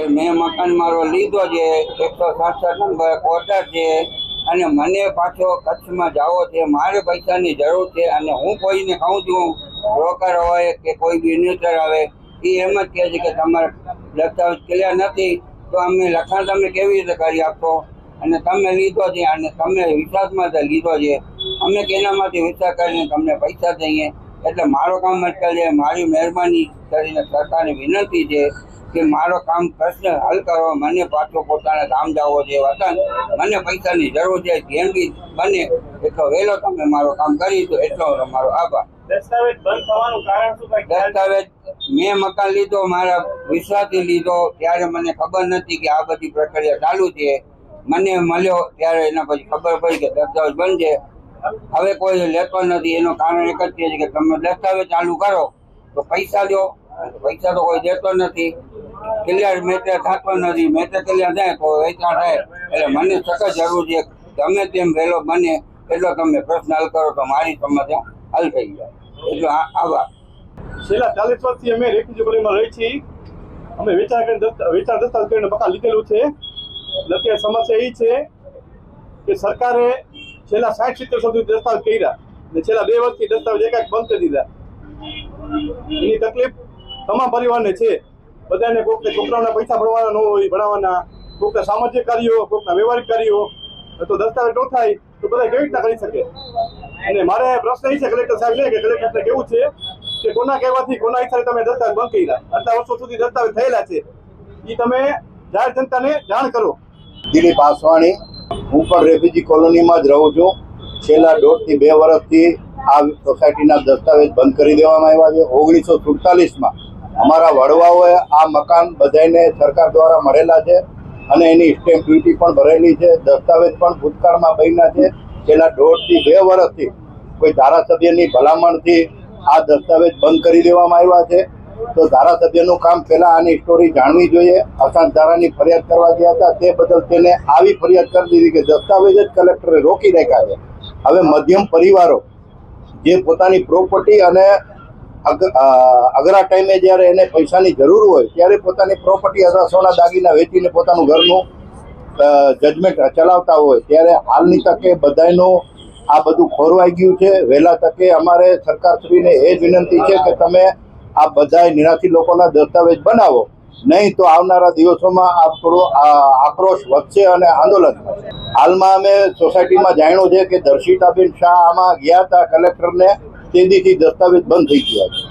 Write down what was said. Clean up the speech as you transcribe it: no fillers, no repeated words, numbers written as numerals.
મેં મકાન મારો લીધો છે 167 નંબર કોટર છે અને મને પાછો કચ્છમાં જાવો છે, મારે પૈસાની જરૂર છે અને હું કોઈને કહું છું બ્રોકર હોય કે કોઈ બિઝનેસર આવે એ એમ જ કહે છે કે તમારા દસ્તાવેજ ક્લિયર નથી તો અમે લખાણ તમે કેવી રીતે કરી આપશો અને તમે લીધો છે અને તમે વિશ્વાસમાં લીધો છે, અમે કેના માટે વિચાર કરીને તમને પૈસા દઈએ એટલે મારો કામ અટકાવી જાય। મારી મહેરબાની કરીને સરકારને વિનંતી છે કે મારો કામ પ્રશ્ન હલ કરો, મને પાછો પોતાના ગામ જવો છે વતન, મને પૈસાની જરૂર છે, જેમ બી બને એટલો વહેલો તમે મારો કામ કરી દો એટલો મારો આભાર। દસ્તાવેજ બંધ થવાનું કારણ શું? દસ્તાવેજ મેં મકાન લીધો મારા વિશ્વાસથી લીધો ત્યારે મને ખબર નથી કે આ બધી પ્રક્રિયા ચાલુ છે, મને મળ્યો ત્યારે એના પછી ખબર પડી કે દસ્તાવેજ બંધ છે, હવે કોઈ લેતો નથી। એનું કારણ એક જ છે કે તમે દસ્તાવેજ ચાલુ કરો તો પૈસા દો, પૈસા તો કોઈ દેતો નથી, ક્લિયર મેટર થતો નથી, મેટર ક્લિયર થાય તો વેચાણ થાય એટલે મને સખત જરૂર છે ગમે તેમ વહેલો બને એટલો તમે પ્રશ્ન હલ કરો તો મારી સમસ્યા હલ થઈ જાય એટલો આભાર। છેલ્લા 40 વર્ષથી અમે રેફ્યુજી કોલોનીમાં રહી છીએ, અમે વેચાણ દસ્તાવેજ કરીને મકાન લીધેલું છે। અત્યારે સમસ્યા એ છે કે સરકારે છેલ્લા 60-70 સુધી દસ્તાવેજ કર્યા અને છેલ્લા 2 વર્ષથી દસ્તાવેજ એકાએક બંધ કરી દીધા। એની તકલીફ તમામ પરિવારને છે, બધાને કોઈકને છોકરાઓના પૈસા ભરવાના ન હોય ભણાવવાના, કોઈકના સામાજિક કાર્યો, કોઈકના વ્યવહારિક કાર્યો, તો દસ્તાવેજ ન થાય તો બધા કેવી રીતના કરી શકે? અને મારે પ્રશ્ન એ છે કલેક્ટર સાહેબને કે કલેક્ટરને કેવું છે કે કોના કહેવાથી કોના હિસાબે તમે દસ્તાવેજ બંધ કર્યા, આટલા વર્ષો સુધી દસ્તાવેજ થયેલા છે એ તમે જાહેર જનતાને જાણ કરો। દિલીપ આસવાણી, હું પણ રેફ્યુજી કોલોનીમાં જ રહું છું। છેલ્લા 1.5 થી 2 વર્ષથી આ સોસાયટીના દસ્તાવેજ બંધ કરી દેવામાં આવ્યા છે। 1947માં અમારા વડવાઓએ આ મકાન બધાને સરકાર દ્વારા મળેલા છે અને એની સ્ટેમ્પ ડ્યુટી પણ ભરેલી છે, દસ્તાવેજ પણ ભૂતકાળમાં બન્યા છે। છેલ્લા 1.5 થી 2 વર્ષથી કોઈ ધારાસભ્યની ભલામણથી આ દસ્તાવેજ બંધ કરી દેવામાં આવ્યા છે, તો ધારાસભ્યનું કામ પહેલાં આની સ્ટોરી જાણવી જોઈએ। અશાંત ધારાની ફરિયાદ કરવા ગયા હતા તે બદલ તેને આવી ફરિયાદ કરી દીધી કે દસ્તાવેજ જ કલેક્ટરે રોકી રાખ્યા છે। હવે મધ્યમ પરિવારો જે પોતાની પ્રોપર્ટી અને અઘરા ટાઈમે જ્યારે એને પૈસાની જરૂર હોય ત્યારે પોતાની પ્રોપર્ટી અથવા સોના દાગીના વેચીને પોતાનું ઘરનું જજમેન્ટ ચલાવતા હોય ત્યારે હાલની તકે બધાનું આ બધું ખોરવાઈ ગયું છે। વહેલા તકે અમારે સરકારશ્રીને એ જ વિનંતી છે કે તમે આ બધા નિરાશ્રિત લોકોના દસ્તાવેજ બનાવો, નહીં તો આવનારા દિવસોમાં આ થોડો આક્રોશ વધશે અને આંદોલન થશે। હાલમાં અમે સોસાયટીમાં જાણ્યું છે કે દર્શિતાબેન શાહ આમાં ગયા હતા કલેક્ટરને, તેદીથી દસ્તાવેજ બંધ થઈ ગયા છે।